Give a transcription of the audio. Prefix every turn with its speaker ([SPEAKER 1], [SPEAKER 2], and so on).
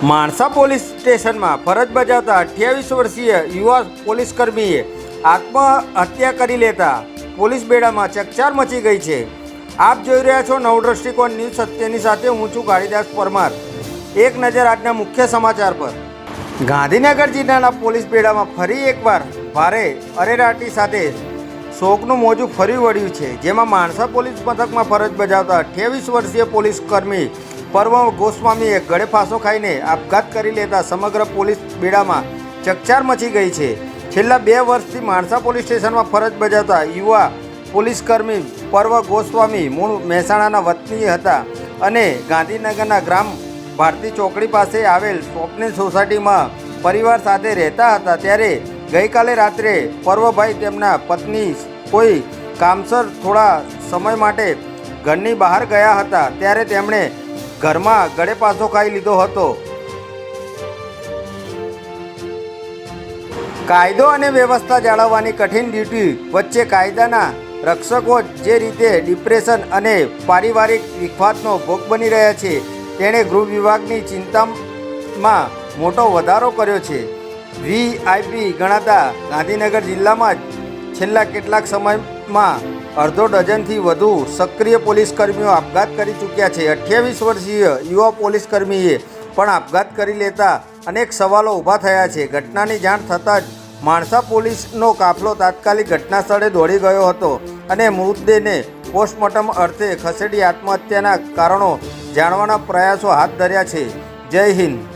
[SPEAKER 1] Mansa police સ્ટેશનમાં ફરજ બજાવતા 28 વર્ષીય યુવા પોલીસકર્મીએ આત્મહત્યા કરી લેતા પોલીસ બેડામાં ચકચાર મચી ગઈ છે। આપ જોઈ રહ્યા છો નવ દ્રષ્ટિકોણ ન્યૂઝ સત્યની સાથે હું છું કાળીદાસ પરમાર। એક નજર આજના મુખ્ય સમાચાર પર। ગાંધીનગર જિલ્લાના પોલીસ બેડામાં ફરી એકવાર ભારે અરેરાટી સાથે શોકનું મોજું ફરી વળ્યું છે, જેમાં માણસા પોલીસ મથકમાં ફરજ બજાવતા 28 વર્ષીય પોલીસકર્મી પર્વ ગોસ્વામીએ ગળે ફાંસો ખાઈને આપઘાત કરી લેતા સમગ્ર પોલીસ બેડામાં ચકચાર મચી ગઈ છે। છેલ્લા 2 વર્ષથી માણસા પોલીસ સ્ટેશનમાં ફરજ બજાવતા યુવા પોલીસકર્મી પર્વ ગોસ્વામી મૂળ મહેસાણાના વતની હતા અને ગાંધીનગરના ગ્રામ ભારતી ચોકડી પાસે આવેલ સ્વપ્નિલ સોસાયટીમાં પરિવાર સાથે રહેતા હતા। ત્યારે ગઈકાલે રાત્રે પર્વભાઈ તેમના પત્ની કોઈ કામસર થોડા સમય માટે ઘરની બહાર ગયા હતા, ત્યારે તેમણે ઘરમાં ગળે પાસો ખાઈ લીધો હતો। કાયદો અને વ્યવસ્થા જાળવવાની કઠિન ડ્યુટી વચ્ચે કાયદાના રક્ષકો જે રીતે ડિપ્રેશન અને પારિવારિક વિખવાદનો ભોગ બની રહ્યા છે, તેણે ગૃહ વિભાગની ચિંતામાં મોટો વધારો કર્યો છે। વીઆઈપી ગણાતા ગાંધીનગર જિલ્લામાં જ છેલ્લા કેટલાક સમયમાં અડધો ડઝનથી વધુ સક્રિય પોલીસકર્મીઓ આપઘાત કરી ચૂક્યા છે। 28 વર્ષીય યુવા પોલીસકર્મીએ પણ આપઘાત કરી લેતા અનેક સવાલો ઊભા થયા છે। ઘટનાની જાણ થતાં જ માણસા પોલીસનો કાફલો તાત્કાલિક ઘટના સ્થળે દોડી ગયો હતો અને મૃતદેહને પોસ્ટમોર્ટમ અર્થે ખસેડી આત્મહત્યાના કારણો જાણવાના પ્રયાસો હાથ ધર્યા છે। જય હિન્દ।